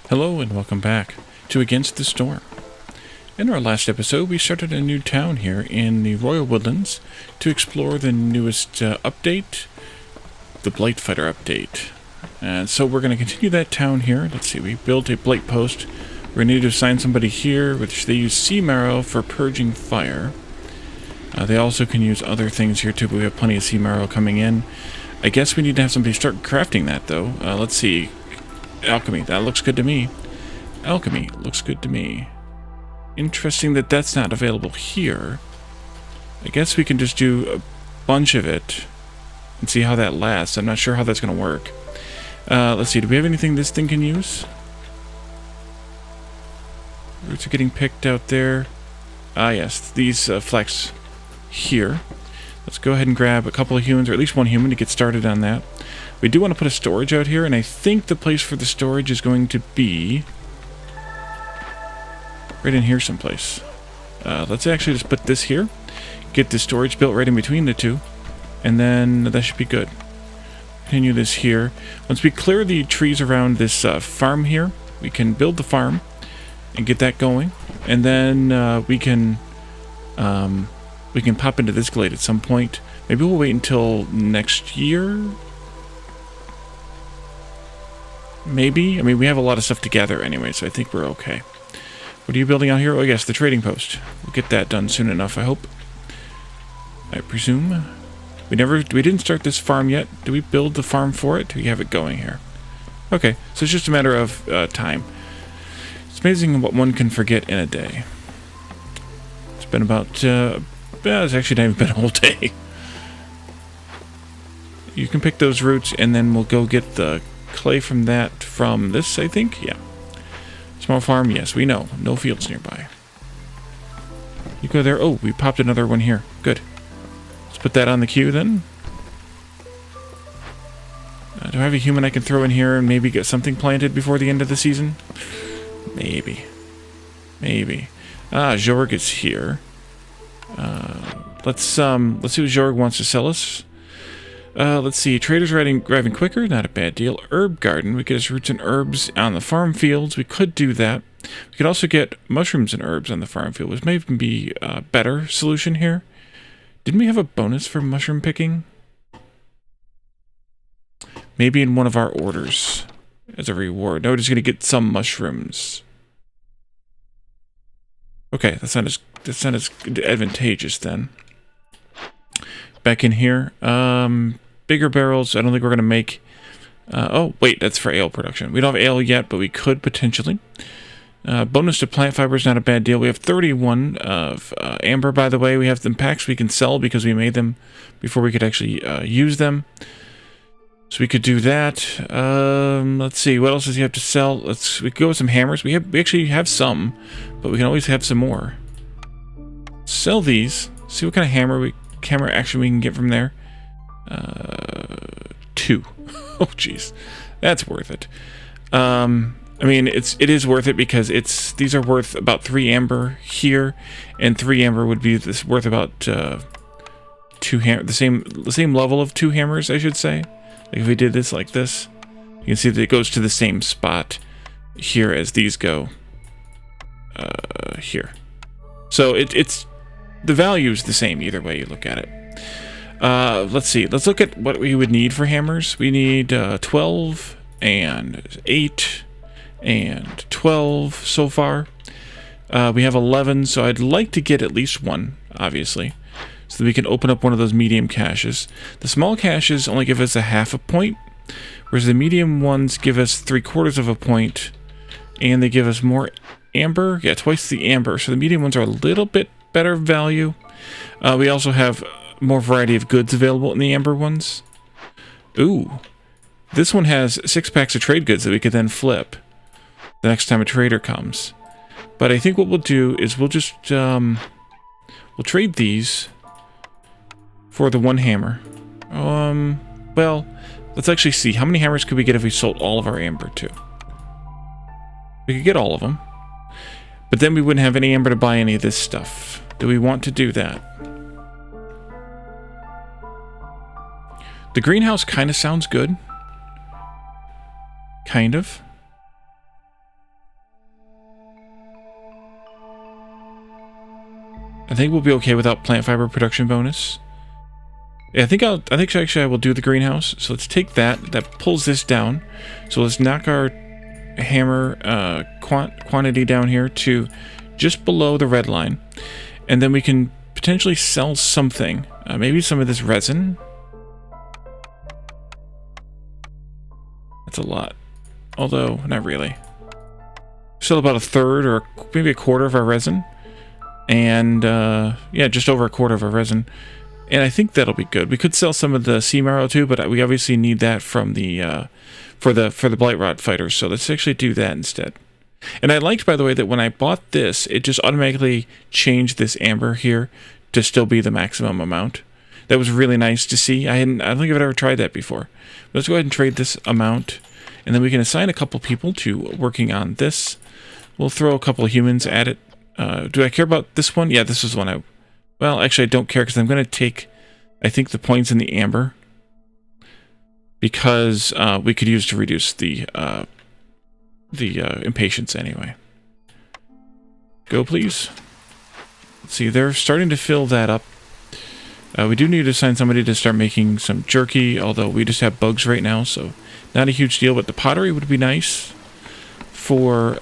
Hello and welcome back to Against the Storm. In our last episode, we started a new town here in the Royal Woodlands to explore the newest update, the Blight Fighter update. And so we're going to continue that town here. Let's see, we built a Blight post. We're going to need to assign somebody here, which they use sea marrow for purging fire. They also can use other things here too, but we have plenty of sea marrow coming in. I guess we need to have somebody start crafting that though. Let's see. Alchemy, that looks good to me. Alchemy looks good to me. Interesting that that's not available here. I guess we can just do a bunch of it and see how that lasts. I'm not sure how that's going to work. Let's see, do we have anything this thing can use? Roots are getting picked out there. Ah yes, these flex here. Let's go ahead and grab a couple of humans, or at least one human to get started on that. We do want to put a storage out here, and I think the place for the storage is going to be right in here someplace. Let's actually just put this here, get the storage built right in between the two, and then that should be good. Continue this here. Once we clear the trees around this farm here, we can build the farm and get that going, and then we can pop into this glade at some point. Maybe we'll wait until next year. Maybe. I mean, we have a lot of stuff to gather anyway, so I think we're okay. What are you building out here? Oh, yes, the trading post. We'll get that done soon enough, I hope. I presume. We didn't start this farm yet. Do we build the farm for it? Do we have it going here? Okay, so it's just a matter of time. It's amazing what one can forget in a day. It's been about, it's actually not even been a whole day. You can pick those roots, and then we'll go get the clay from this, I think. Yeah. Small farm, yes, we know. No fields nearby. You go there. Oh, we popped another one here. Good. Let's put that on the queue then. Do I have a human I can throw in here and maybe get something planted before the end of the season? Maybe. Maybe. Ah, Jorg is here. Let's see what Jorg wants to sell us. Let's see, traders arriving quicker, not a bad deal. Herb garden, we get us roots and herbs on the farm fields. We could do that. We could also get mushrooms and herbs on the farm field, which may even be a better solution here. Didn't we have a bonus for mushroom picking? Maybe in one of our orders as a reward. No, we're just going to get some mushrooms. Okay, that's not as advantageous then. Back in here. Bigger barrels, I don't think we're going to make... oh, wait, that's for ale production. We don't have ale yet, but we could potentially. Bonus to plant fiber is not a bad deal. We have 31 of amber, by the way. We have them packs we can sell because we made them before we could actually use them. So we could do that. Let's see, what else does he have to sell? We could go with some hammers. We actually have some, but we can always have some more. Sell these. See what kind of hammer action we can get from there. 2. Oh jeez, that's worth it. I mean, it is worth it because these are worth about 3 amber here, and 3 amber would be worth about 2 the same level of 2 hammers, I should say. Like if we did this like this, you can see that it goes to the same spot here as these go here. So it's the value is the same either way you look at it. Let's see. Let's look at what we would need for hammers. We need 12 and 8 and 12 so far. We have 11, so I'd like to get at least 1, obviously, so that we can open up one of those medium caches. The small caches only give us a half a point, whereas the medium ones give us 3/4 of a point, and they give us more amber. Yeah, twice the amber, so the medium ones are a little bit better value. We also have more variety of goods available in the amber ones. Ooh, this one has 6 packs of trade goods that we could then flip the next time a trader comes. But I think what we'll do is we'll just we'll trade these for the 1 hammer. Well, let's actually see how many hammers could we get if we sold all of our amber too. We could get all of them, but then we wouldn't have any amber to buy any of this stuff. Do we want to do that? The greenhouse kind of sounds good. Kind of. I think we'll be okay without plant fiber production bonus. Yeah, I think actually I will do the greenhouse. So let's take that. That pulls this down. So let's knock our hammer quantity down here to just below the red line. And then we can potentially sell something. Maybe some of this resin. That's a lot. Although, not really. Still about a third or maybe a quarter of our resin. And, yeah, just over a quarter of our resin. And I think that'll be good. We could sell some of the sea marrow too, but we obviously need that from the, for the Blightrot fighters. So let's actually do that instead. And I liked, by the way, that when I bought this, it just automatically changed this amber here to still be the maximum amount. That was really nice to see. I don't think I've ever tried that before. Let's go ahead and trade this amount. And then we can assign a couple people to working on this. We'll throw a couple of humans at it. Do I care about this one? Yeah, this is one I... Well, actually, I don't care because I'm going to take, I think, the points in the amber. Because we could use to reduce the impatience anyway. Go, please. Let's see, they're starting to fill that up. We do need to assign somebody to start making some jerky, although we just have bugs right now, so not a huge deal, but the pottery would be nice for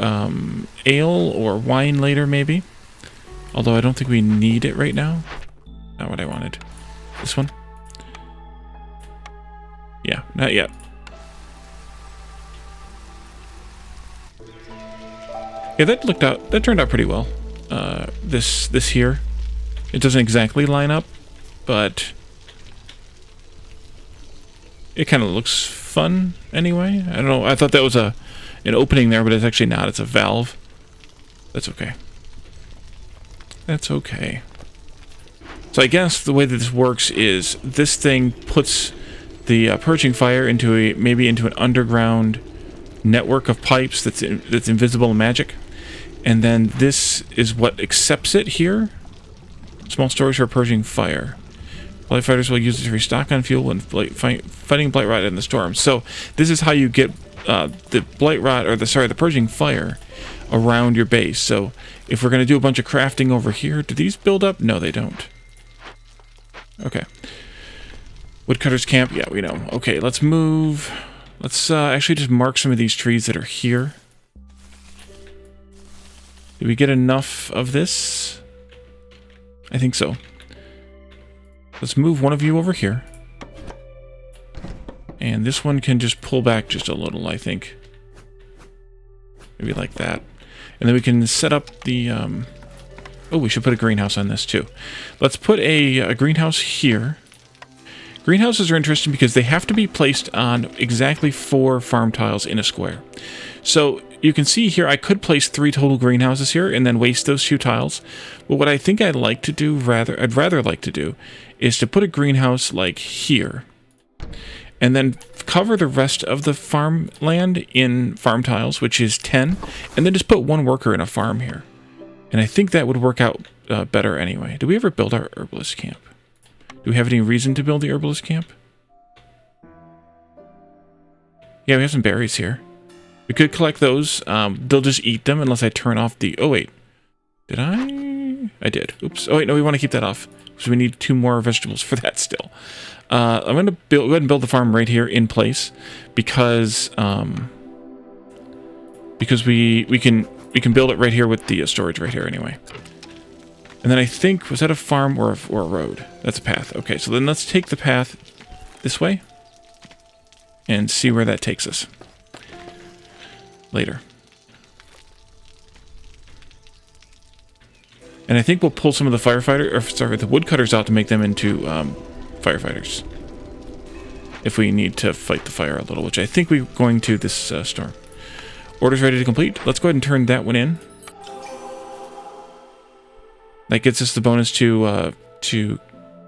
ale or wine later, maybe. Although I don't think we need it right now. Not what I wanted. This one? Yeah, not yet. Yeah, that turned out pretty well. This here. It doesn't exactly line up, but it kind of looks fun anyway. I don't know. I thought that was an opening there, but it's actually not. It's a valve. That's okay. That's okay. So I guess the way that this works is this thing puts the purging fire into maybe into an underground network of pipes that's invisible in magic, and then this is what accepts it here. Small storage for purging fire. Blight fighters will use it to restock on fuel when fighting Blightrot in the storm. So this is how you get the Blightrot, or the purging fire around your base. So if we're going to do a bunch of crafting over here, do these build up? No, they don't. Okay. Woodcutter's camp? Yeah, we know. Okay, let's move. Let's actually just mark some of these trees that are here. Did we get enough of this? I think so. Let's move one of you over here. And this one can just pull back just a little, I think. Maybe like that. And then we can set up the... Oh, we should put a greenhouse on this too. Let's put a greenhouse here. Greenhouses are interesting because they have to be placed on exactly 4 farm tiles in a square. So you can see here, I could place 3 total greenhouses here and then waste those 2 tiles. But what I think I'd like to do, I'd rather like to do, is to put a greenhouse like here. And then cover the rest of the farmland in farm tiles, which is 10. And then just put 1 worker in a farm here. And I think that would work out better anyway. Did we ever build our herbalist camp? Do we have any reason to build the herbalist camp? Yeah, we have some berries here. We could collect those. They'll just eat them unless I turn off the... Oh, wait. Did I? I did. Oops. Oh, wait, no, we want to keep that off. So we need 2 more vegetables for that still. I'm going to go ahead and build the farm right here in place because we can build it right here with the storage right here anyway. And then I think, was that a farm or a road? That's a path. Okay, so then let's take the path this way and see where that takes us later. And I think we'll pull some of the woodcutters out to make them into firefighters. If we need to fight the fire a little, which I think we're going to this storm. Orders ready to complete. Let's go ahead and turn that one in. That gets us the bonus to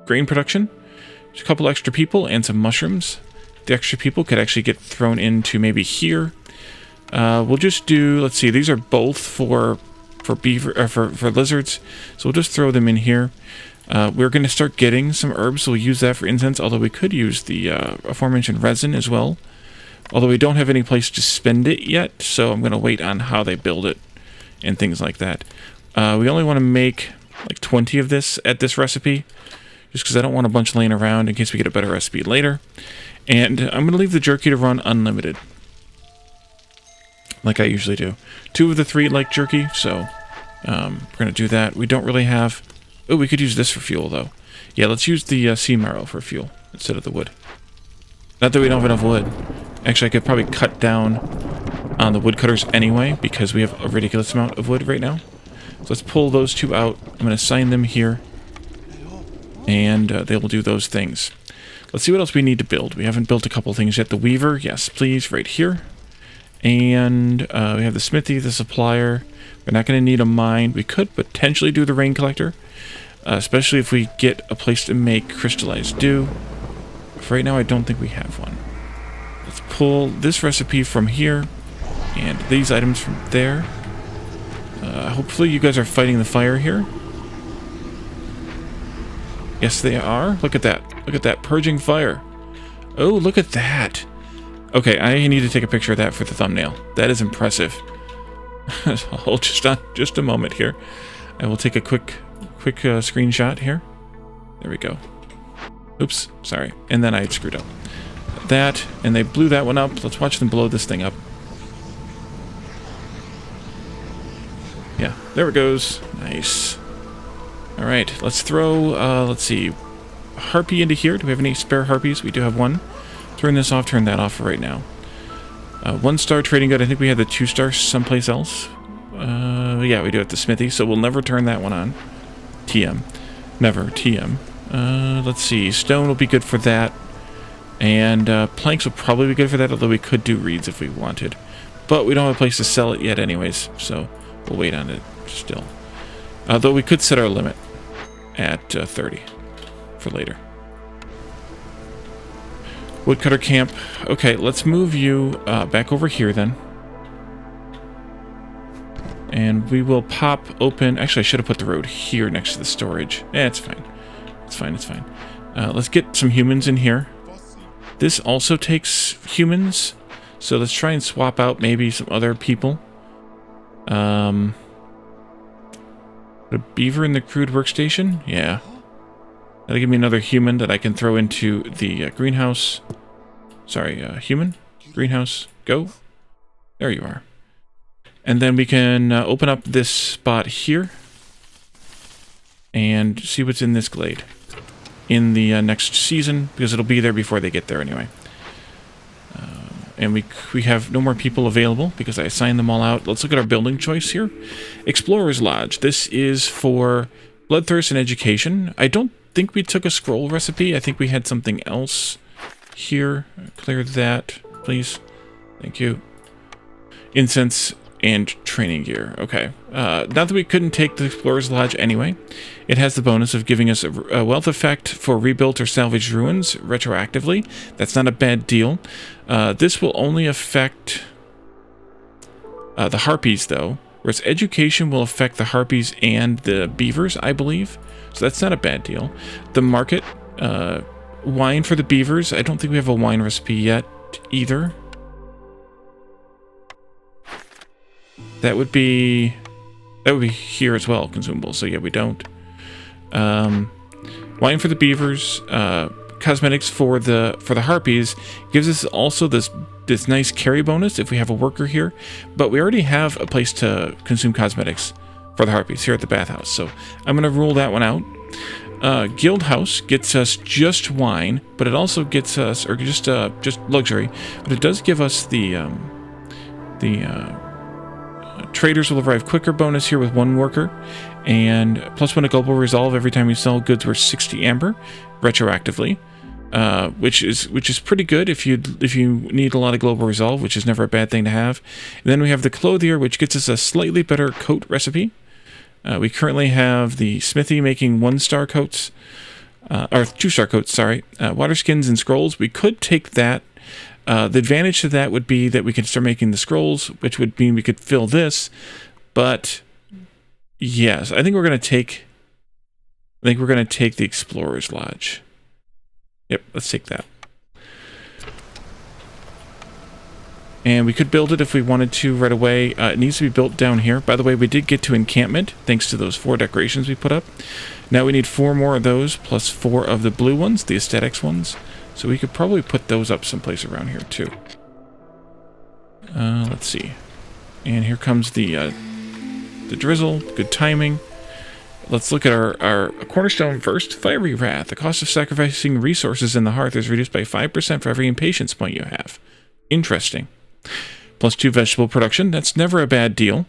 grain production. There's a couple extra people and some mushrooms. The extra people could actually get thrown into maybe here. We'll just do, let's see, these are both for beaver, for lizards. So we'll just throw them in here. We're going to start getting some herbs, so we'll use that for incense, although we could use the aforementioned resin as well. Although we don't have any place to spend it yet, so I'm going to wait on how they build it and things like that. We only want to make like 20 of this at this recipe, just because I don't want a bunch laying around in case we get a better recipe later. And I'm going to leave the jerky to run unlimited, like I usually do. 2 of the 3 like jerky, so we're going to do that. We don't really have... Oh, we could use this for fuel, though. Yeah, let's use the sea marrow for fuel instead of the wood. Not that we don't have enough wood. Actually, I could probably cut down on the woodcutters anyway, because we have a ridiculous amount of wood right now. So let's pull those 2 out. I'm going to assign them here, and they will do those things. Let's see what else we need to build. We haven't built a couple things yet. The weaver, yes, please, right here. And we have the smithy, the supplier. We're not going to need a mine. We could potentially do the rain collector, especially if we get a place to make crystallized dew. For right now, I don't think we have one. Let's pull this recipe from here, and these items from there. Hopefully you guys are fighting the fire here. Yes, they are. Look at that. Look at that, purging fire. Oh, look at that. Okay, I need to take a picture of that for the thumbnail. That is impressive. Hold just a moment here. I will take a quick screenshot here. There we go. Oops, sorry. And then I screwed up. That, and they blew that one up. Let's watch them blow this thing up. Yeah, there it goes. Nice. All right, let's throw, let's see, harpy into here. Do we have any spare harpies? We do have one. Turn this off, turn that off for right now. 1-star trading good. I think we had the 2-star someplace else. Yeah, we do at the smithy, so we'll never turn that one on. TM. Never. TM. Let's see. Stone will be good for that. And planks will probably be good for that, although we could do reeds if we wanted. But we don't have a place to sell it yet anyways, so we'll wait on it still. Though we could set our limit at 30 for later. Woodcutter camp. Okay, let's move you back over here then. And we will pop open... Actually, I should have put the road here next to the storage. It's fine. It's fine, it's fine. Let's get some humans in here. This also takes humans, so let's try and swap out maybe some other people. A beaver in the crude workstation? Yeah. That'll give me another human that I can throw into the greenhouse. Sorry, human? Greenhouse, go. There you are. And then we can open up this spot here and see what's in this glade in the next season, because it'll be there before they get there anyway. And we have no more people available because I assigned them all out. Let's look at our building choice here. Explorer's Lodge. This is for bloodthirst and education. I don't think we took a scroll recipe. I think we had something else here. Clear that, please. Thank you. Incense and training gear. Okay. Not that we couldn't take the Explorer's Lodge anyway. It has the bonus of giving us a wealth effect for rebuilt or salvaged ruins retroactively. That's not a bad deal. This will only affect the harpies, though, whereas education will affect the harpies and the beavers, I believe. So that's not a bad deal. The market, wine for the beavers. I don't think we have a wine recipe yet either. That would be here as well, consumables. So yeah, we don't. Wine for the beavers, cosmetics for the harpies gives us also this nice carry bonus if we have a worker here. But we already have a place to consume cosmetics for the harpies here at the bathhouse. So I'm gonna rule that one out. Guild House gets us just wine, but it also gets us, or just luxury, but it does give us the traders will arrive quicker bonus here with 1 worker, and +1 to global resolve every time you sell goods worth 60 amber retroactively, which is pretty good if you need a lot of global resolve, which is never a bad thing to have. And then we have the clothier, which gets us a slightly better coat recipe. We currently have the smithy making 1-star coats, or 2-star coats, sorry. Water skins and scrolls. We could take that. The advantage to that would be that we could start making the scrolls, which would mean we could fill this. But yes, I think we're gonna take the Explorer's Lodge. Yep, let's take that. And we could build it if we wanted to right away. It needs to be built down here. By the way, we did get to encampment, thanks to those 4 decorations we put up. Now we need 4 more of those, plus 4 of the blue ones, the aesthetics ones. So we could probably put those up someplace around here, too. Let's see. And here comes the drizzle. Good timing. Let's look at our cornerstone first. Fiery Wrath. The cost of sacrificing resources in the hearth is reduced by 5% for every impatience point you have. Interesting. Plus 2 vegetable production. That's never a bad deal.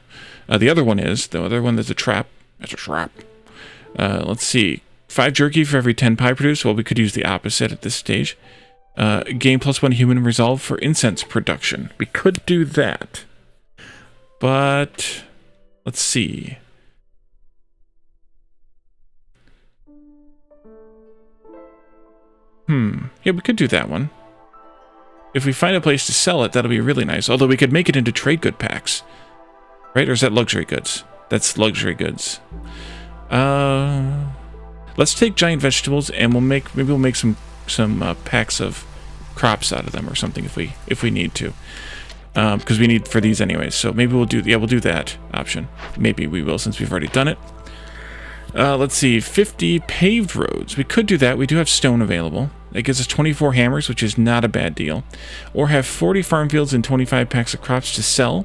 The other one is, there's a trap. That's a trap. Let's see. 5 jerky for every 10 pie produced. Well, we could use the opposite at this stage. Gain plus 1 human resolve for incense production. We could do that. But let's see. Yeah, we could do that one. If we find a place to sell it, that'll be really nice. Although we could make it into trade good packs. Right? Or is that luxury goods? That's luxury goods. Let's take giant vegetables and maybe we'll make some packs of crops out of them or something if we need to. Because we need for these anyways. So maybe we'll do that option. Maybe we will since we've already done it. Let's see, 50 paved roads. We could do that. We do have stone available. That gives us 24 hammers, which is not a bad deal. Or have 40 farm fields and 25 packs of crops to sell.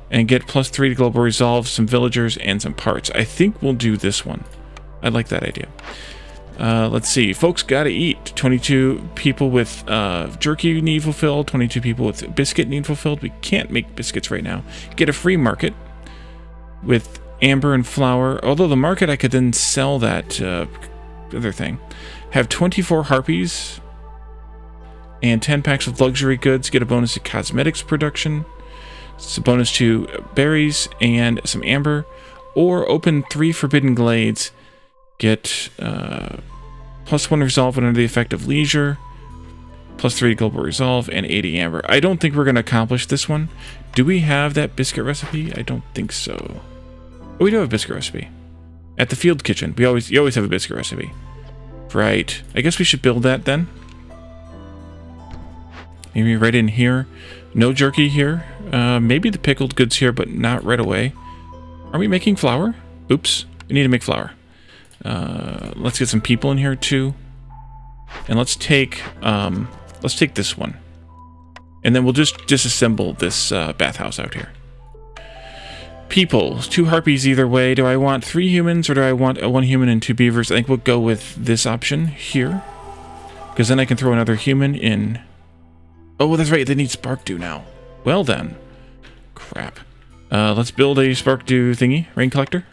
And get plus 3 to global resolve, some villagers, and some parts. I think we'll do this one. I like that idea. Let's see. Folks gotta eat. 22 people with jerky need fulfilled. 22 people with biscuit need fulfilled. We can't make biscuits right now. Get a free market with amber and flour. Although the market, I could then sell that other thing. Have 24 harpies and 10 packs of luxury goods. Get a bonus to cosmetics production. It's a bonus to berries and some amber. Or open 3 forbidden glades. Get plus 1 resolve under the effect of leisure. Plus 3 global resolve and 80 amber. I don't think we're going to accomplish this one. Do we have that biscuit recipe? I don't think so. Oh, we do have a biscuit recipe. At the field kitchen. You always have a biscuit recipe. Right. I guess we should build that then. Maybe right in here. No jerky here. Maybe the pickled goods here, but not right away. Are we making flour? Oops. We need to make flour. Let's get some people in here too. And let's take this one. And then we'll just disassemble this bathhouse out here. People, 2 harpies either way. Do I want 3 humans or do I want 1 human and 2 beavers? I think we'll go with this option here. Because then I can throw another human in. Oh, that's right. They need spark dew now. Well then. Crap. Let's build a spark dew thingy. Rain collector.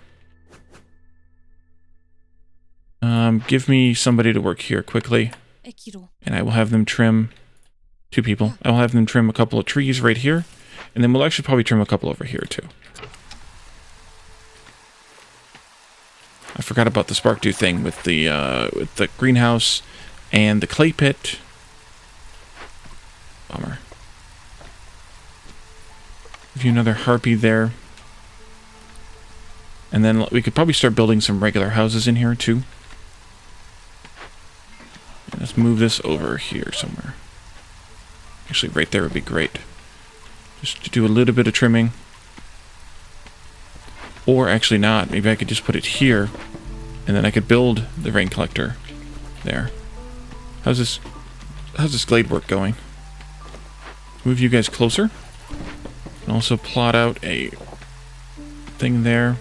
Give me somebody to work here quickly. And I will have them trim 2 people. I will have them trim a couple of trees right here. And then we'll actually probably trim a couple over here too. I forgot about the spark dew thing with the greenhouse and the clay pit. Bummer. Give you another harpy there. And then we could probably start building some regular houses in here too. And let's move this over here somewhere. Actually, right there would be great. Just to do a little bit of trimming. Or actually not. Maybe I could just put it here. And then I could build the rain collector there. How's this glade work going? Move you guys closer. And also plot out a thing there.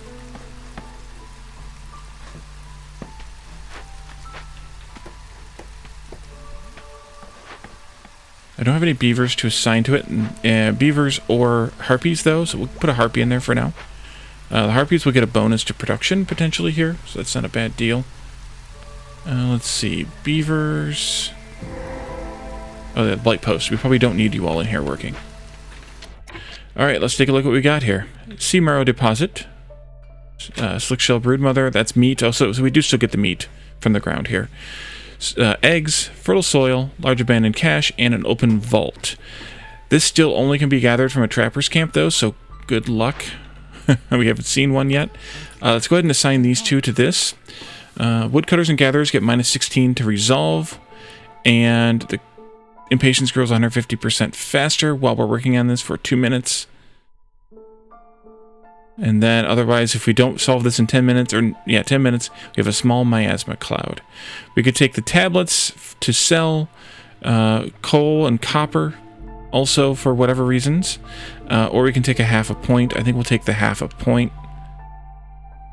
I don't have any beavers to assign to it. Beavers or harpies though, so we'll put a harpy in there for now. The harpies will get a bonus to production potentially here, so that's not a bad deal. Let's see, beavers. Oh, the blight post. We probably don't need you all in here working. All right, let's take a look at what we got here. Sea marrow deposit, slick shell broodmother. That's meat. Also, so we do still get the meat from the ground here. Eggs, fertile soil, large abandoned cache, and an open vault. This still only can be gathered from a trapper's camp though, so good luck. We haven't seen one yet. Let's go ahead and assign these 2 to this. Woodcutters and gatherers get -16 to resolve, and the Impatience grows 150% faster while we're working on this for 2 minutes. And then otherwise, if we don't solve this in 10 minutes, or yeah, 10 minutes, we have a small miasma cloud. We could take the tablets to sell coal and copper, also for whatever reasons, or we can take a half a point. I think we'll take the half a point,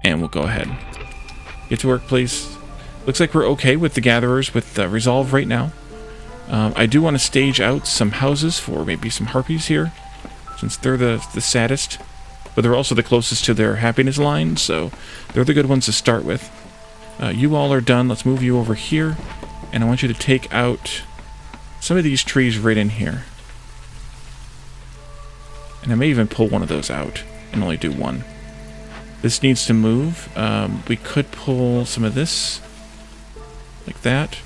and we'll go ahead. Get to work, please. Looks like we're okay with the gatherers with resolve right now. I do want to stage out some houses for maybe some harpies here, since they're the saddest. But they're also the closest to their happiness line, so they're the good ones to start with. You all are done. Let's move you over here. And I want you to take out some of these trees right in here. And I may even pull one of those out and only do one. This needs to move. We could pull some of this like that.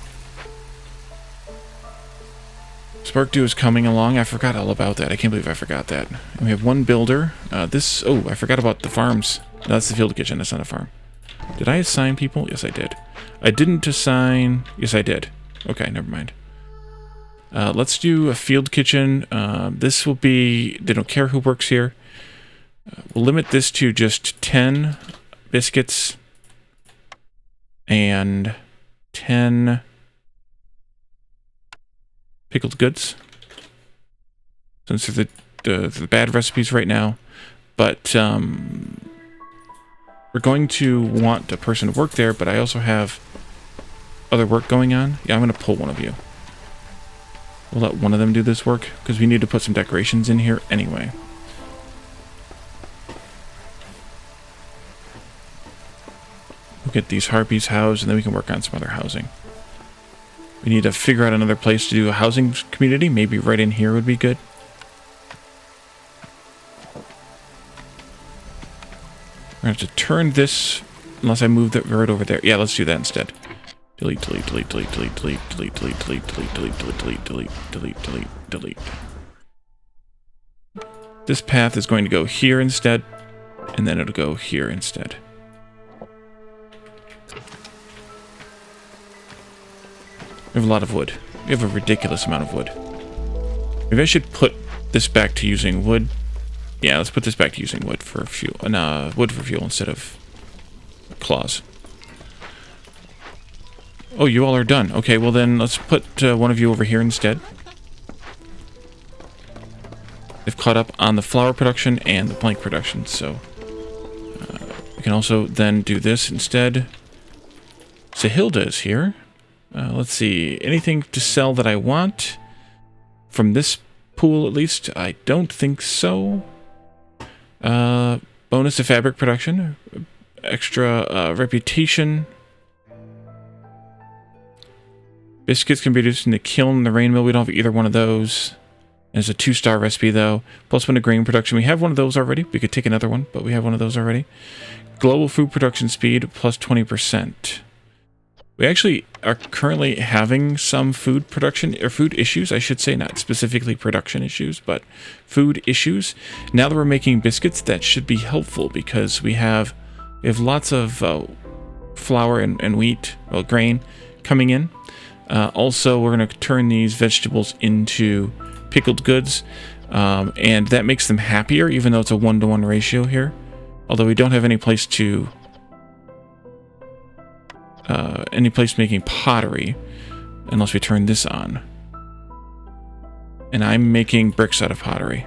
Spark Dew is coming along. I forgot all about that. I can't believe I forgot that. And we have one builder. Oh, I forgot about the farms. No, that's the field kitchen. That's not a farm. Did I assign people? Yes, I did. I didn't assign... Yes, I did. Okay, never mind. Let's do a field kitchen. This will be... They don't care who works here. We'll limit this to just 10 biscuits and 10... pickled goods, since they're the bad recipes right now, but we're going to want a person to work there, but I also have other work going on. Yeah, I'm going to pull one of you. We'll let one of them do this work, because we need to put some decorations in here anyway. We'll get these harpies housed, and then we can work on some other housing. We need to figure out another place to do a housing community. Maybe right in here would be good. We're going to have to turn this, unless I move that right over there. Yeah, let's do that instead. Delete, delete, delete, delete, delete, delete, delete, delete, delete, delete, delete, delete, delete, delete, delete, delete. This path is going to go here instead, and then it'll go here instead. We have a lot of wood. We have a ridiculous amount of wood. Maybe I should put this back to using wood. Yeah, let's put this back to using wood for fuel. Wood for fuel instead of claws. Oh, you all are done. Okay, well then let's put one of you over here instead. They've caught up on the flour production and the plank production, so we can also then do this instead. Sahilda is here. Let's see, anything to sell that I want? From this pool, at least? I don't think so. Bonus to fabric production. Extra reputation. Biscuits can be used in the kiln and the rain mill. We don't have either one of those. And it's a 2-star recipe, though. Plus 1 to grain production. We have one of those already. We could take another one, but we have one of those already. Global food production speed, plus 20%. We actually are currently having some food production, or food issues, I should say, not specifically production issues, but food issues. Now that we're making biscuits, that should be helpful because we have lots of flour and wheat, well, grain, coming in. Also, we're going to turn these vegetables into pickled goods, and that makes them happier, even though it's a 1-to-1 ratio here. Although we don't have any place to... making pottery unless we turn this on. And I'm making bricks out of pottery.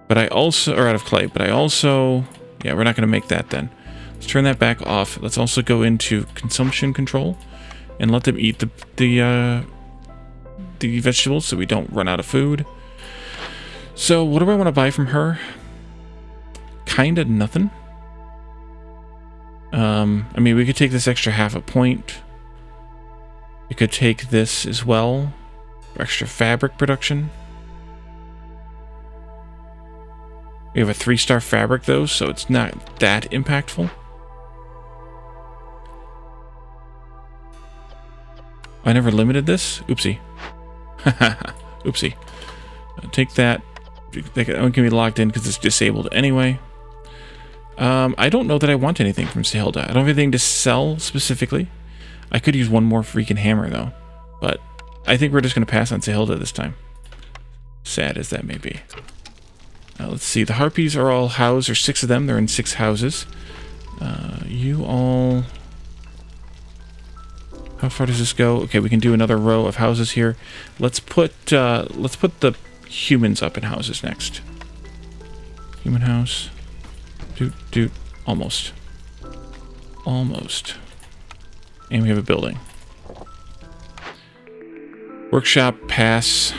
But I also, or out of clay, but I also, yeah, we're not going to make that then. Let's turn that back off. Let's also go into consumption control and let them eat the vegetables so we don't run out of food. So what do I want to buy from her? Kinda nothing. I mean, we could take this extra half a point. We could take this as well for extra fabric production. We have a 3-star fabric though, so it's not that impactful. I never limited this? Oopsie. Oopsie. Take that. It can be locked in because it's disabled anyway. I don't know that I want anything from Sahilda. I don't have anything to sell specifically. I could use one more freaking hammer though, but I think we're just going to pass on Sahilda this time. Sad as that may be. Let's see. The harpies are all housed. There's 6 of them. They're in 6 houses. You all... How far does this go? Okay, we can do another row of houses here. Let's put the humans up in houses next. Human house. Doot. Almost. Almost. And we have a building. Workshop, pass.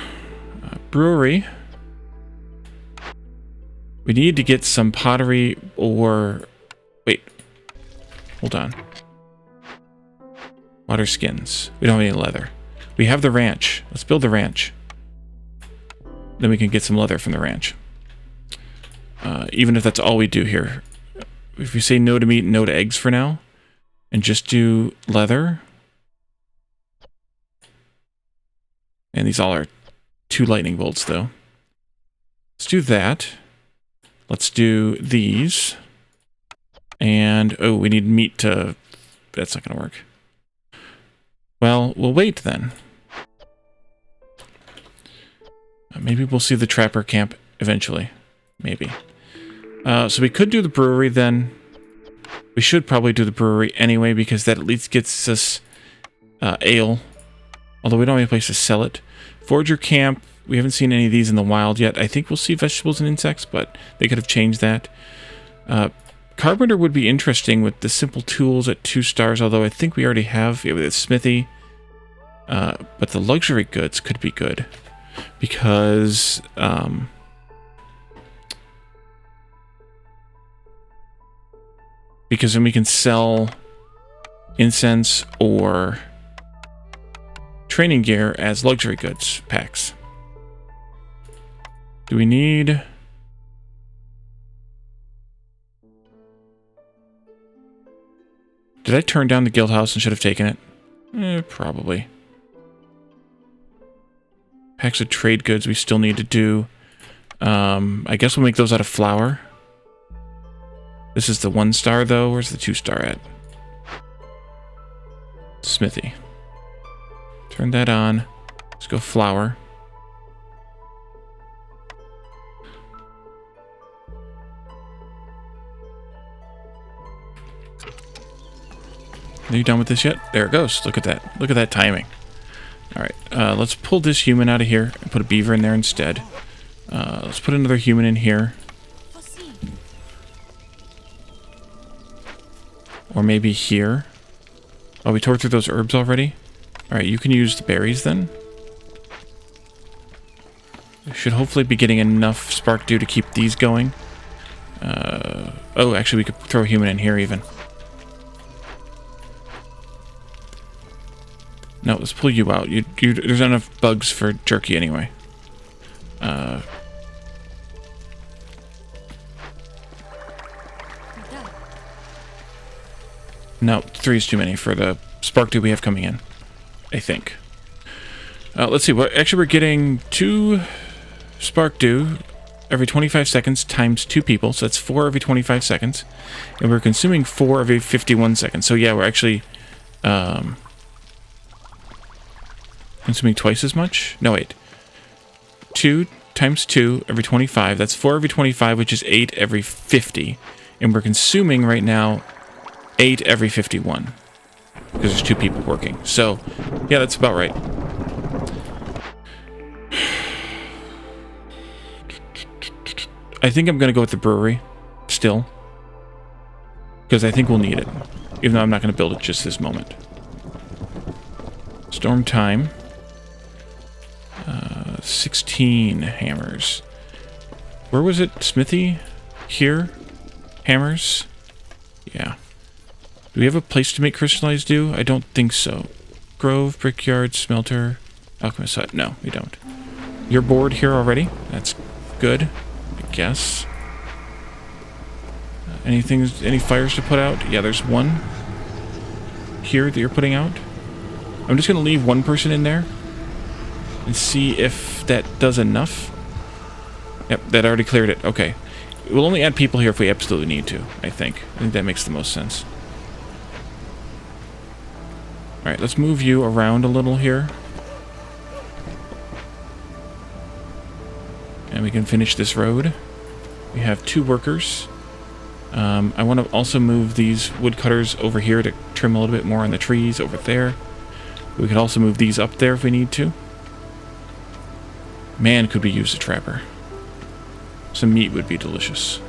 Brewery. We need to get some pottery or... Wait. Hold on. Water skins. We don't have any leather. We have the ranch. Let's build the ranch. Then we can get some leather from the ranch. Even if that's all we do here. If we say no to meat and no to eggs for now, and just do leather. And these all are 2 lightning bolts, though. Let's do that. Let's do these. And, oh, we need meat to... That's not going to work. Well, we'll wait then. Maybe we'll see the trapper camp eventually. Maybe. So we could do the brewery then. We should probably do the brewery anyway, because that at least gets us ale. Although we don't have any place to sell it. Forager camp. We haven't seen any of these in the wild yet. I think we'll see vegetables and insects, but they could have changed that. Carpenter would be interesting with the simple tools at 2 stars, although I think we already have it with a smithy. But the luxury goods could be good. Because... because then we can sell incense or training gear as luxury goods packs. Do we need... Did I turn down the guild house and should have taken it? Probably. Packs of trade goods we still need to do. I guess we'll make those out of flour. This is the 1 star though. Where's the 2 star at? Smithy. Turn that on. Let's go flour. Are you done with this yet? There it goes. Look at that. Look at that timing. Alright, let's pull this human out of here and put a beaver in there instead. Let's put another human in here. Or maybe here. Oh, we tore through those herbs already? Alright, you can use the berries then. We should hopefully be getting enough spark dew to keep these going. Oh, actually we could throw a human in here even. No, let's pull you out. There's not enough bugs for jerky anyway. No, 3 is too many for the spark dew we have coming in, I think. Let's see. Actually, we're getting 2 spark dew every 25 seconds times 2 people, so that's 4 every 25 seconds. And we're consuming 4 every 51 seconds. So yeah, we're actually... consuming twice as much? No, wait. 2 times 2 every 25. That's 4 every 25, which is 8 every 50. And we're consuming right now 8 every 51. Because there's 2 people working. So, yeah, that's about right. I think I'm going to go with the brewery. Still. Because I think we'll need it. Even though I'm not going to build it just this moment. Storm time. 16 hammers. Where was it? Smithy? Here? Hammers? Yeah. Do we have a place to make crystallized dew? I don't think so. Grove, brickyard, smelter, alchemist hut. No, we don't. You're bored here already? That's good, I guess. Any fires to put out? Yeah, there's one here that you're putting out. I'm just going to leave one person in there and see if that does enough. Yep, that already cleared it. Okay. We'll only add people here if we absolutely need to, I think. I think that makes the most sense. Alright, let's move you around a little here. And we can finish this road. We have 2 workers. I want to also move these woodcutters over here to trim a little bit more on the trees over there. We could also move these up there if we need to. Man, could we use a trapper. Some meat would be delicious.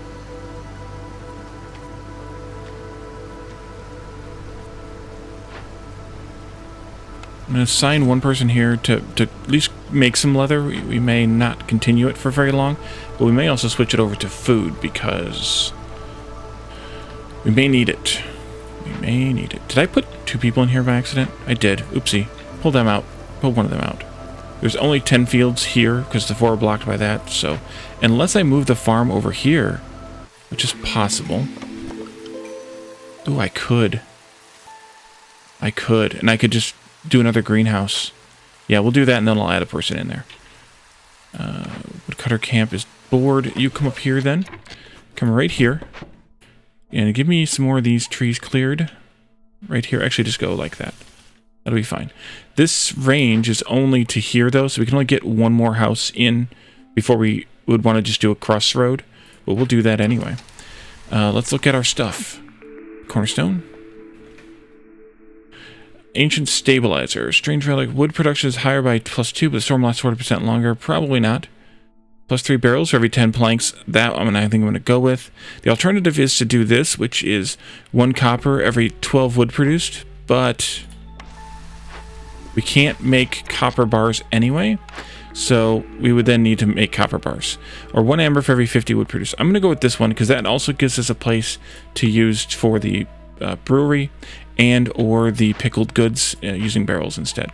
I'm going to assign one person here to at least make some leather. We may not continue it for very long, but we may also switch it over to food because we may need it. We may need it. Did I put 2 people in here by accident? I did. Oopsie. Pull them out. Pull one of them out. There's only 10 fields here because the 4 are blocked by that, so unless I move the farm over here, which is possible. Ooh, I could. And I could just do another greenhouse. Yeah, we'll do that, and then I'll add a person in there. Woodcutter camp is bored. You come up here, then. Come right here. And give me some more of these trees cleared. Right here. Actually, just go like that. That'll be fine. This range is only to here, though, so we can only get one more house in before we would want to just do a crossroad. But we'll do that anyway. Let's look at our stuff. Cornerstone. Ancient Stabilizer. Strange relic. Wood production is higher by +2, but the storm lasts 40% longer. Probably not. +3 barrels for every 10 planks. That I think I'm going to go with. The alternative is to do this, which is 1 copper every 12 wood produced, but we can't make copper bars anyway, so we would then need to make copper bars. Or 1 amber for every 50 wood produced. I'm going to go with this one because that also gives us a place to use for the brewery and or the pickled goods using barrels instead.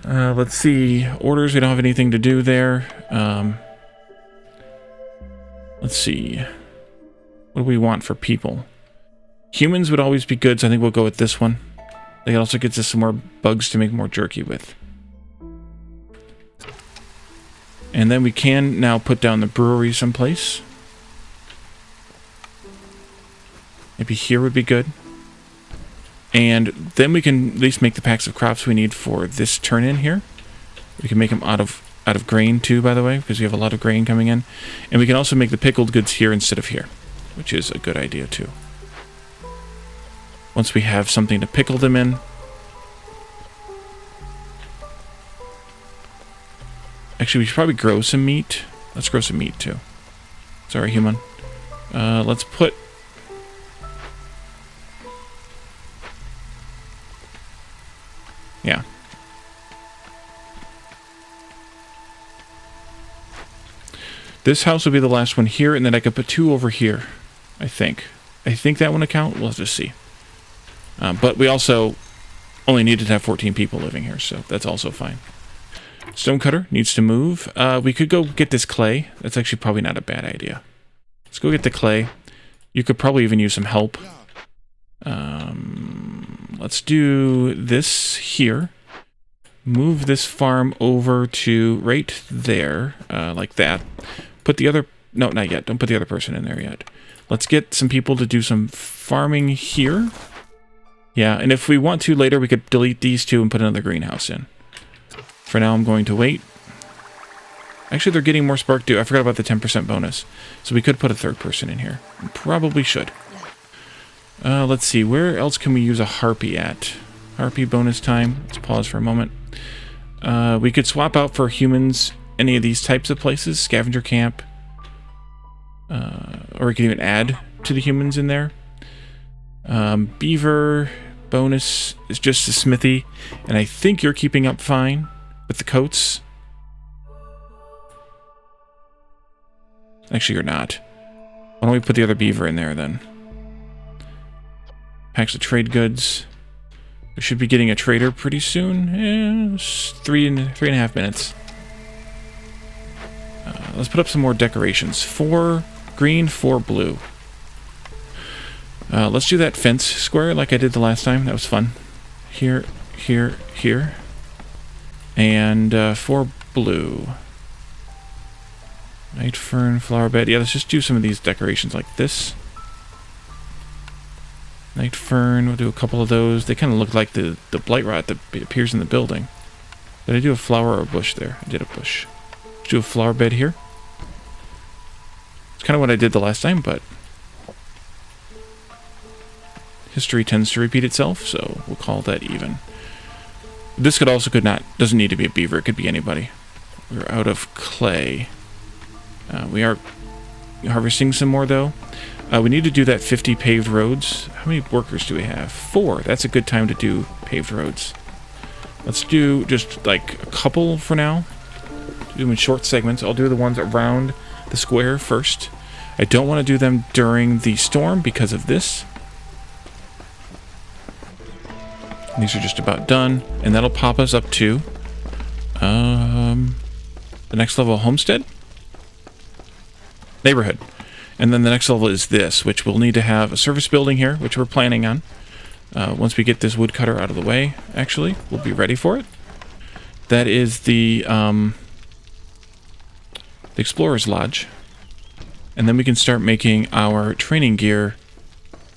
Let's see. Orders, we don't have anything to do there. Let's see. What do we want for people? Humans would always be good, so I think we'll go with this one. It also gets us some more bugs to make more jerky with. And then we can now put down the brewery someplace. Maybe here would be good. And then we can at least make the packs of crops we need for this turn-in here. We can make them out of grain too, by the way, because we have a lot of grain coming in. And we can also make the pickled goods here instead of here, which is a good idea too. Once we have something to pickle them in. Actually, we should probably grow some meat. Let's grow some meat too. Sorry, human. Let's put... Yeah. This house will be the last one here, and then I could put 2 over here, I think. I think that one will count. We'll just see. But we also only needed to have 14 people living here, so that's also fine. Stonecutter needs to move. We could go get this clay. That's actually probably not a bad idea. Let's go get the clay. You could probably even use some help. Let's do this here. Move this farm over to right there, like that. Put the other... No, not yet. Don't put the other person in there yet. Let's get some people to do some farming here. Yeah, and if we want to later, we could delete these 2 and put another greenhouse in. For now, I'm going to wait. Actually, they're getting more spark due. I forgot about the 10% bonus. So we could put a 3rd person in here. We probably should. Let's see. Where else can we use a harpy at? Harpy bonus time. Let's pause for a moment. We could swap out for humans any of these types of places. Scavenger camp. Or we could even add to the humans in there. Beaver bonus is just a smithy. And I think you're keeping up fine with the coats. Actually, you're not. Why don't we put the other beaver in there then? Packs of trade goods. We should be getting a trader pretty soon. 3.5 minutes. Let's put up some more decorations. 4 green, 4 blue. Let's do that fence square like I did the last time. That was fun. Here, here, here. And 4 blue. Night fern, flower bed. Yeah, let's just do some of these decorations like this. Night fern, we'll do a couple of those. They kind of look like the Blightrot that appears in the building. Did I do a flower or a bush there? I did a bush. do a flower bed here. It's kind of what I did the last time, but history tends to repeat itself, so we'll call that even. This doesn't need to be a beaver, it could be anybody. We're out of clay. We are harvesting some more, though. We need to do that 50 paved roads. How many workers do we have? 4. That's a good time to do paved roads. Let's do just like a couple for now. Do them in short segments. I'll do the ones around the square first. I don't want to do them during the storm because of this. These are just about done, and that'll pop us up to the next level, homestead? Neighborhood. And then the next level is this, which we'll need to have a service building here, which we're planning on. Once we get this woodcutter out of the way, actually, we'll be ready for it. That is the Explorer's Lodge. And then we can start making our training gear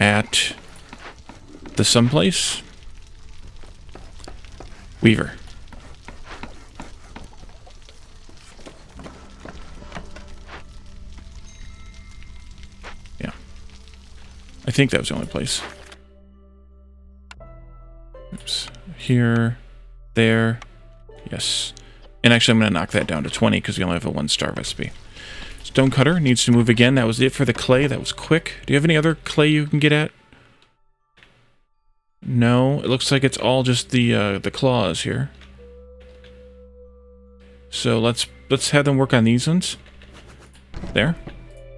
at the someplace. Weaver. Yeah. I think that was the only place. Oops. Here. There. Yes. And actually I'm going to knock that down to 20 because we only have a 1-star recipe. Stonecutter needs to move again. That was it for the clay. That was quick. Do you have any other clay you can get at? No, it looks like it's all just the claws here. So let's have them work on these ones. There.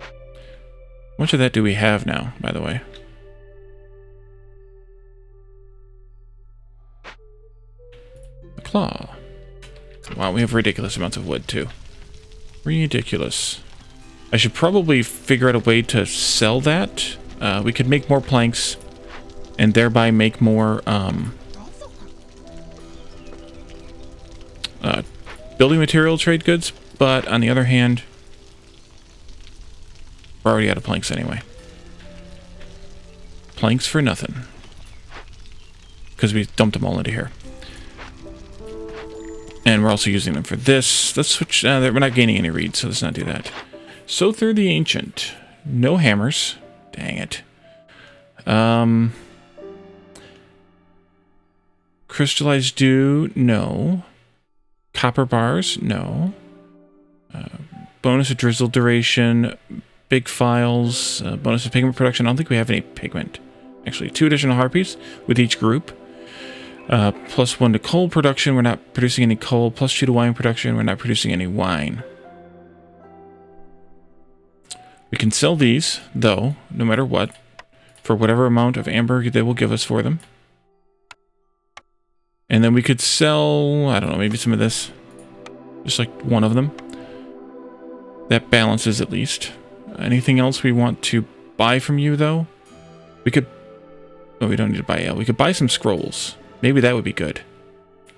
How much of that do we have now, by the way? The claw. Wow, we have ridiculous amounts of wood too. Ridiculous. I should probably figure out a way to sell that. We could make more planks and thereby make more building material trade goods, but on the other hand, we're already out of planks anyway. Planks for nothing. Because we dumped them all into here. And we're also using them for this. Let's switch. We're not gaining any reeds, so let's not do that. Sother the Ancient. No hammers. Dang it. Crystallized dew, no. Copper bars, no. Bonus of drizzle duration, big files, bonus of pigment production. I don't think we have any pigment. Actually, 2 additional harpies with each group. +1 to coal production, we're not producing any coal. +2 to wine production, we're not producing any wine. We can sell these, though, no matter what, for whatever amount of amber they will give us for them. And then we could sell, I don't know, maybe some of this. Just like one of them. That balances at least. Anything else we want to buy from you, though? We could... Oh, we don't need to buy ale. We could buy some scrolls. Maybe that would be good.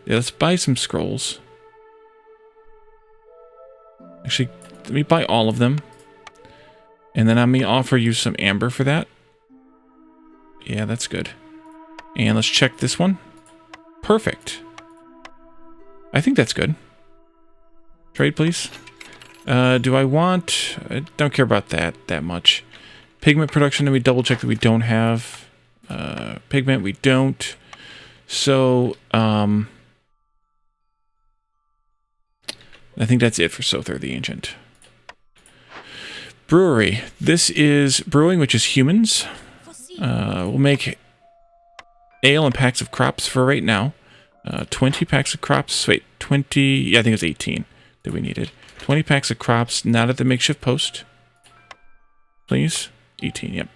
Yeah, let's buy some scrolls. Actually, let me buy all of them. And then I may offer you some amber for that. Yeah, that's good. And let's check this one. Perfect. I think that's good. Trade, please. Do I want... I don't care about that much. Pigment production, and we double check that we don't have pigment. We don't. So, I think that's it for Sother the Ancient. Brewery. This is brewing, which is humans. We'll make ale and packs of crops for right now. 20 packs of crops. Wait, 20... Yeah, I think it was 18 that we needed. 20 packs of crops, not at the makeshift post. Please. 18, yep.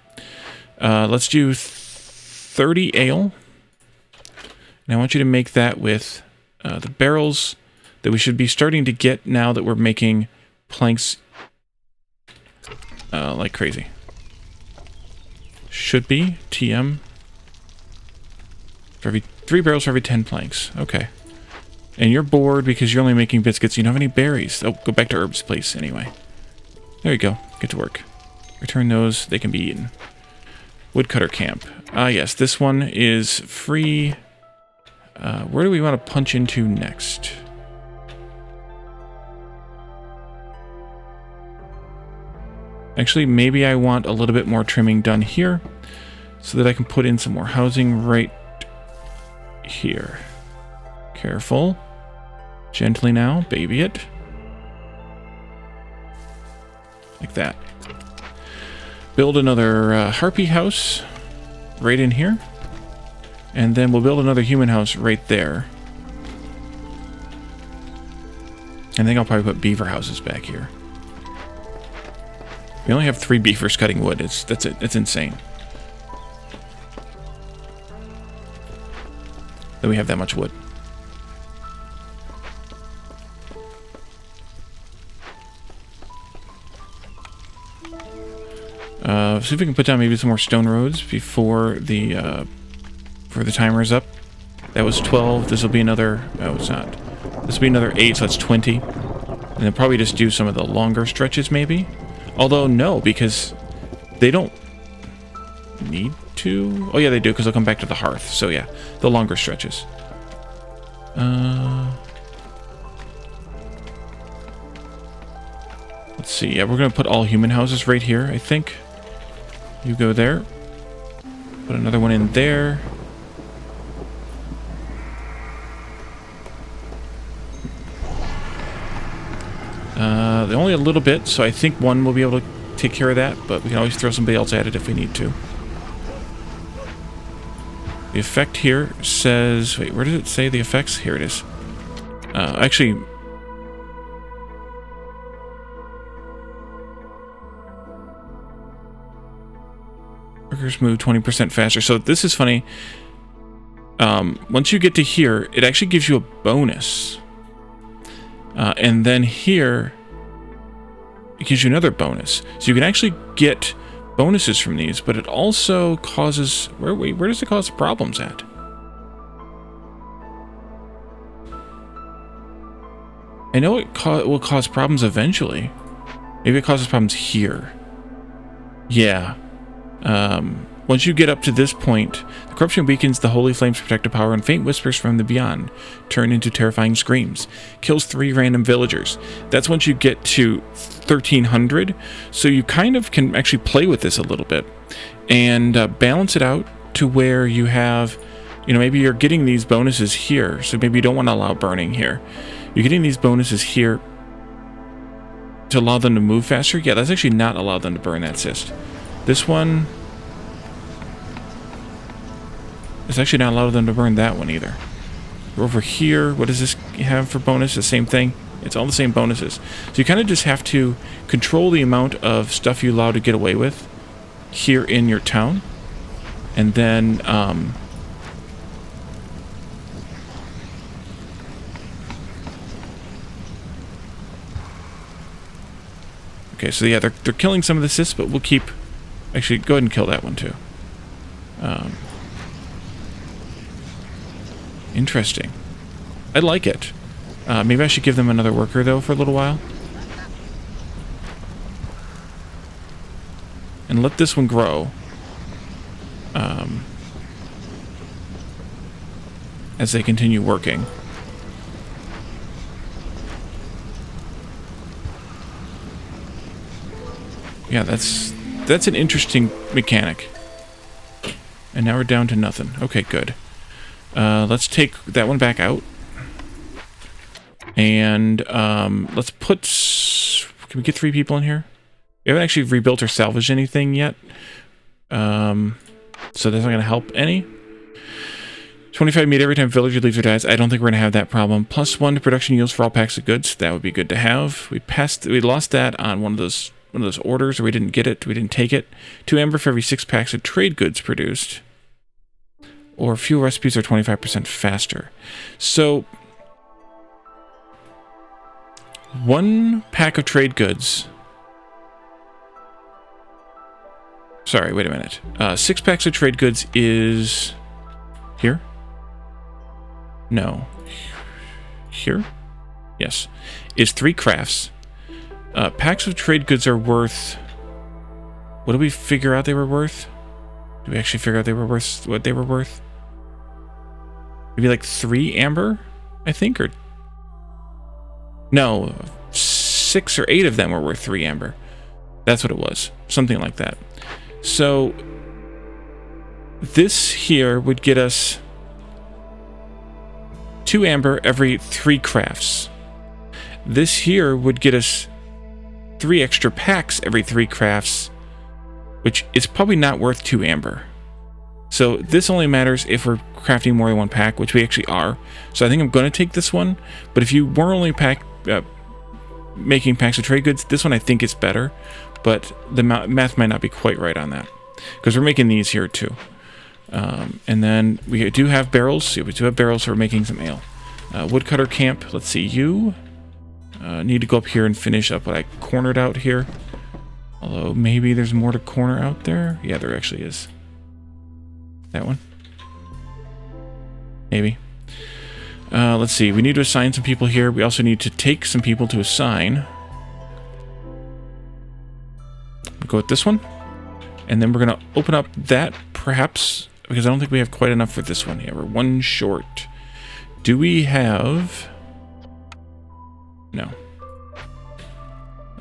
Let's do 30 ale. And I want you to make that with the barrels that we should be starting to get now that we're making planks like crazy. Should be TM. For every 3 barrels for every 10 planks. Okay. And you're bored because you're only making biscuits. You don't have any berries. Oh, go back to Herb's place anyway. There you go. Get to work. Return those. They can be eaten. Woodcutter camp. Ah, yes. This one is free. Where do we want to punch into next? Actually, maybe I want a little bit more trimming done here so that I can put in some more housing right here. Careful. Gently now, baby it. Like that. Build another harpy house right in here. And then we'll build another human house right there. I think I'll probably put beaver houses back here. We only have 3 beavers cutting wood. That's it. It's insane. That we have that much wood. See if we can put down maybe some more stone roads before the timer is up. That was 12. This will be another. Oh, it's not. This will be another 8, so that's 20. And then probably just do some of the longer stretches, maybe. Although no, because they don't need to. Oh yeah, they do, because they'll come back to the hearth. So yeah, the longer stretches. Let's see. Yeah, we're gonna put all human houses right here, I think. You go there. Put another one in there. Only a little bit, so I think one will be able to take care of that, but we can always throw somebody else at it if we need to. The effect here says... Wait, where does it say the effects? Here it is. Actually... Workers move 20% faster. So this is funny. Once you get to here, it actually gives you a bonus. And then here, it gives you another bonus. So you can actually get bonuses from these, but it also causes... Where does it cause problems at? I know it will cause problems eventually. Maybe it causes problems here. Yeah. Once you get up to this point, the corruption weakens the holy flame's protective power, and faint whispers from the beyond turn into terrifying screams. Kills 3 random villagers. That's once you get to 1300, so you kind of can actually play with this a little bit and balance it out to where you have, you know, maybe you're getting these bonuses here, so maybe you don't want to allow burning here. You're getting these bonuses here to allow them to move faster. Yeah, that's actually not allow them to burn that cyst. This one... It's actually not allowed them to burn that one either. We're over here. What does this have for bonus? The same thing. It's all the same bonuses. So you kind of just have to control the amount of stuff you allow to get away with here in your town. And then... Okay, so yeah, they're killing some of the cysts, but we'll keep... Actually, go ahead and kill that one too. Interesting. I like it. Maybe I should give them another worker, though, for a little while. And let this one grow. As they continue working. Yeah, that's an interesting mechanic. And now we're down to nothing. Okay, good. Let's take that one back out. And let's put... Can we get 3 people in here? We haven't actually rebuilt or salvaged anything yet. So that's not going to help any. 25 meat every time villager leaves or dies. I don't think we're going to have that problem. +1 to production yields for all packs of goods. That would be good to have. We lost that on one of those orders, or we didn't get it. We didn't take it. 2 amber for every 6 packs of trade goods produced. Or fuel recipes are 25% faster. So 1 pack of trade goods. Sorry, wait a minute. 6 packs of trade goods is here? No. Here? Yes. Is 3 crafts. Packs of trade goods are worth... What did we figure out they were worth? Did we actually figure out they were worth what they were worth? Maybe like 3 amber, I think, or... No, 6 or 8 of them were worth 3 amber. That's what it was. Something like that. So this here would get us 2 amber every 3 crafts. This here would get us 3 extra packs every 3 crafts, which is probably not worth 2 amber. So this only matters if we're crafting more than 1 pack, which we actually are. So I think I'm going to take this one. But if you were only making packs of trade goods, this one I think is better. But the math might not be quite right on that, because we're making these here too. And then we do have barrels. Yeah, we do have barrels, so we're making some ale. Woodcutter camp. Let's see. You need to go up here and finish up what I cornered out here. Although maybe there's more to corner out there. Yeah, there actually is. That one? Maybe. Let's see. We need to assign some people here. We also need to take some people to assign. We'll go with this one. And then we're going to open up that, perhaps, because I don't think we have quite enough for this one. Yeah, we're 1 short. Do we have... No.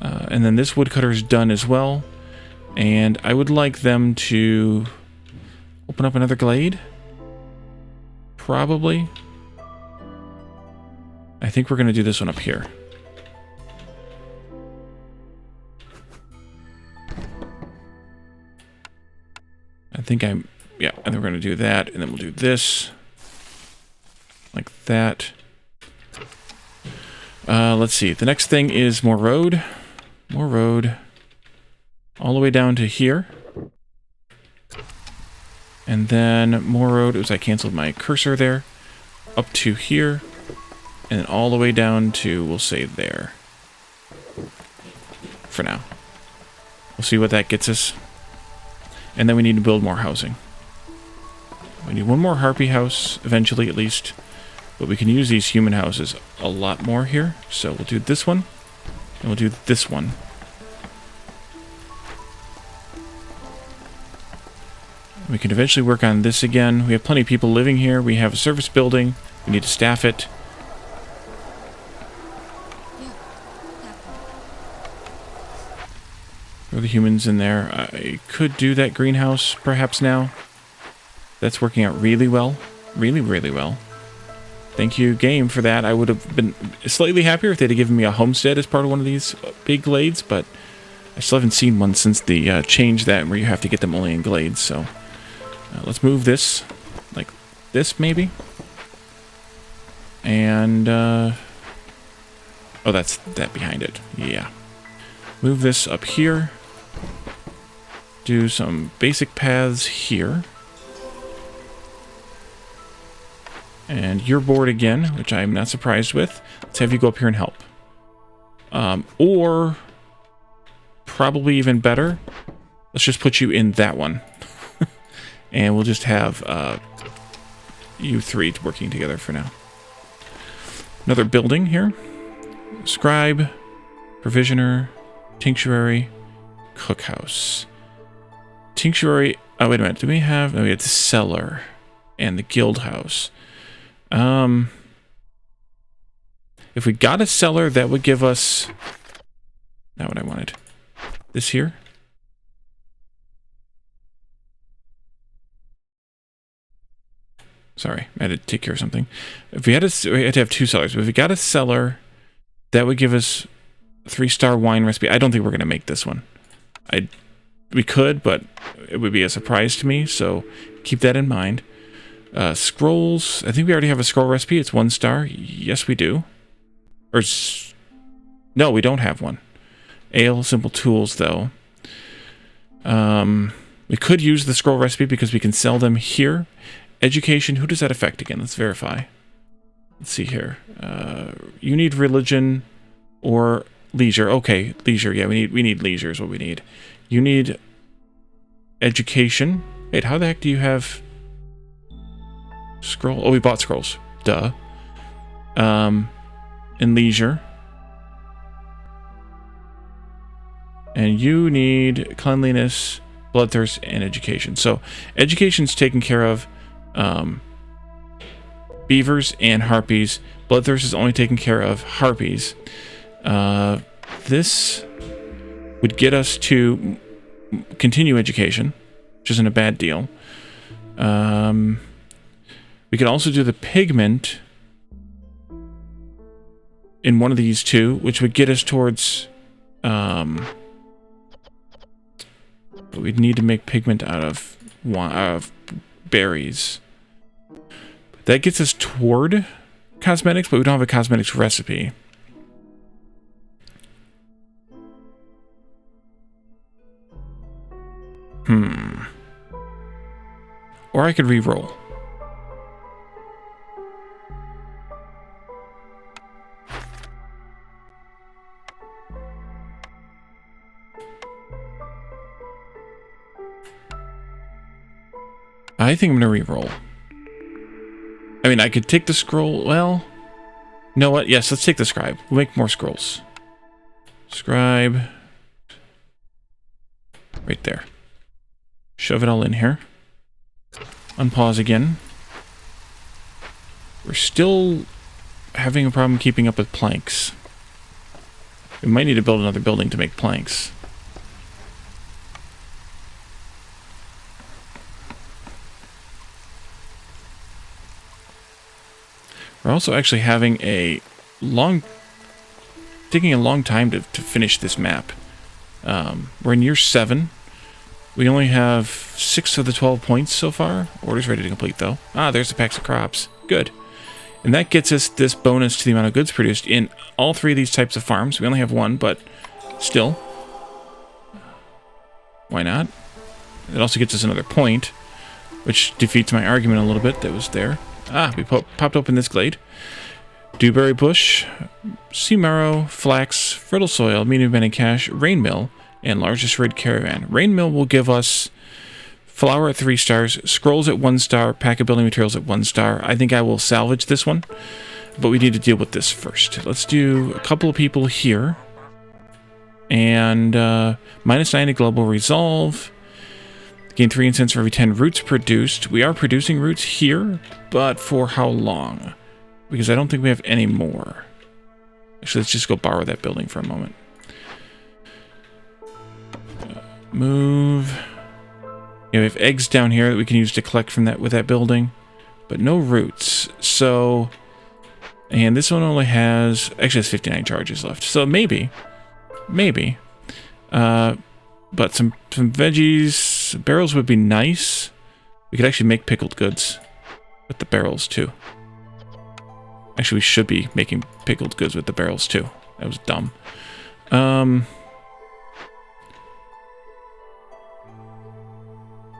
And then this woodcutter is done as well. And I would like them to open up another glade. Probably. I think we're going to do this one up here. Yeah, and then we're going to do that, and then we'll do this. Like that. Let's see. The next thing is more road. More road. All the way down to here. And then more road. Oops, I canceled my cursor there. Up to here. And then all the way down to, we'll say there. For now. We'll see what that gets us. And then we need to build more housing. We need 1 more harpy house, eventually at least. But we can use these human houses a lot more here. So we'll do this one. And we'll do this one. We can eventually work on this again. We have plenty of people living here. We have a service building. We need to staff it. Throw the humans in there. I could do that greenhouse perhaps now. That's working out really well. Really, really well. Thank you, game, for that. I would have been slightly happier if they'd have given me a homestead as part of one of these big glades, but I still haven't seen one since the change that where you have to get them only in glades. So let's move this like this, maybe. And oh, that's that behind it. Yeah. Move this up here. Do some basic paths here. And you're bored again, which I'm not surprised with. Let's have you go up here and help. Or, probably even better, let's just put you in that one. And we'll just have you 3 working together for now. Another building here. Scribe, Provisioner, Tinctuary, Cookhouse. Tinctuary, oh wait a minute, do we have, we have the Cellar and the Guild House. If we got a cellar, that would give us... Not what I wanted. This here. Sorry, I had to take care of something. If we had we had to have 2 cellars. But if we got a cellar, that would give us a 3-star wine recipe. I don't think we're going to make this one. We could, but it would be a surprise to me, so keep that in mind. Scrolls. I think we already have a scroll recipe. It's 1 star. Yes, we do. Or no, we don't have one. Ale, simple tools, though. We could use the scroll recipe because we can sell them here. Education. Who does that affect again? Let's verify. Let's see here. You need religion or leisure. Okay, leisure. Yeah, we need leisure is what we need. You need education. Wait, how the heck do you have... Scroll. Oh, we bought scrolls. Duh. And leisure. And you need cleanliness, bloodthirst, and education. So, education's taken care of. Beavers and harpies. Bloodthirst is only taken care of harpies. This would get us to continue education, which isn't a bad deal. We could also do the pigment in one of these two, which would get us towards... but we'd need to make pigment out of berries. That gets us toward cosmetics, but we don't have a cosmetics recipe. Or I could re-roll. I think I'm gonna re-roll. I mean, I could take the scroll. Well, you know what? Yes, let's take the scribe. We'll make more scrolls. Scribe. Right there. Shove it all in here. Unpause again. We're still having a problem keeping up with planks. We might need to build another building to make planks. We're also actually having taking a long time to finish this map. We're in year 7. We only have 6 of the 12 points so far. Order's ready to complete, though. Ah, there's the packs of crops. Good. And that gets us this bonus to the amount of goods produced in all 3 of these types of farms. We only have 1, but still. Why not? It also gets us another point, which defeats my argument a little bit that was there. Ah, we popped open this glade. Dewberry bush, sea marrow, flax, fertile soil, medium abandoned cache, rain mill, and largest red caravan. Rain mill will give us flour at 3 stars, scrolls at 1 star, pack of building materials at 1 star. I think I will salvage this one, but we need to deal with this first. Let's do a couple of people here. And -9 to global resolve. Gain 3 incense for every 10 roots produced. We are producing roots here, but for how long? Because I don't think we have any more. Actually, let's just go borrow that building for a moment. Move. Yeah, we have eggs down here that we can use to collect from that with that building, but no roots. So, and this one only has, actually has 59 charges left. So maybe. But some veggies, barrels would be nice. We could actually make pickled goods with the barrels too. Actually, we should be making pickled goods with the barrels too. That was dumb.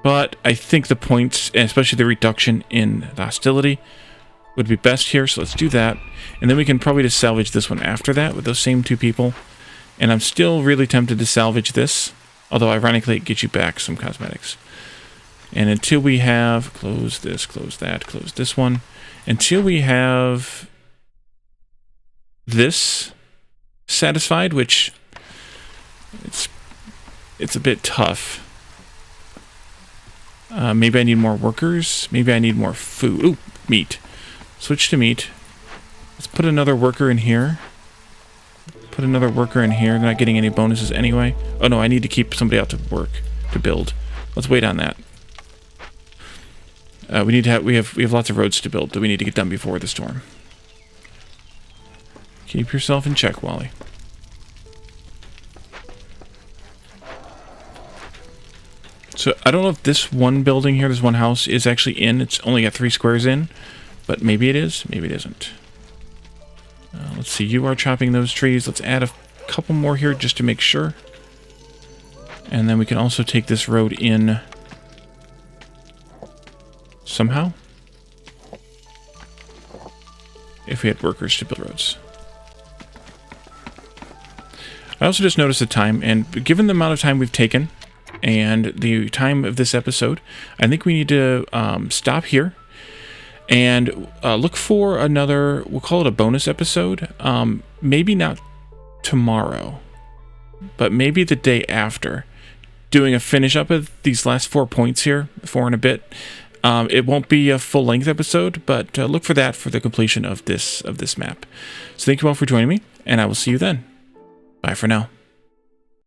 But I think the points, and especially the reduction in the hostility, would be best here. So let's do that. And then we can probably just salvage this one after that with those same 2 people. And I'm still really tempted to salvage this. Although, ironically, it gets you back some cosmetics. And until we have... Close this, close that, close this one. Until we have this satisfied, which... It's a bit tough. Maybe I need more workers. Maybe I need more food. Ooh, meat. Switch to meat. Let's put another worker in here. Put another worker in here. They're not getting any bonuses anyway. Oh no, I need to keep somebody out to work, to build. Let's wait on that. We have lots of roads to build that we need to get done before the storm. Keep yourself in check, Wally. So I don't know if this one building here, this one house, is actually in. It's only got 3 squares in, but maybe it is, maybe it isn't. Let's see, you are chopping those trees. Let's add a couple more here just to make sure. And then we can also take this road in somehow. If we had workers to build roads. I also just noticed the time, and given the amount of time we've taken and the time of this episode, I think we need to stop here. And look for another, we'll call it a bonus episode. Maybe not tomorrow, but maybe the day after. Doing a finish up of these last 4 points here, 4 and a bit. It won't be a full-length episode, but look for that for the completion of this map. So thank you all for joining me, and I will see you then. Bye for now.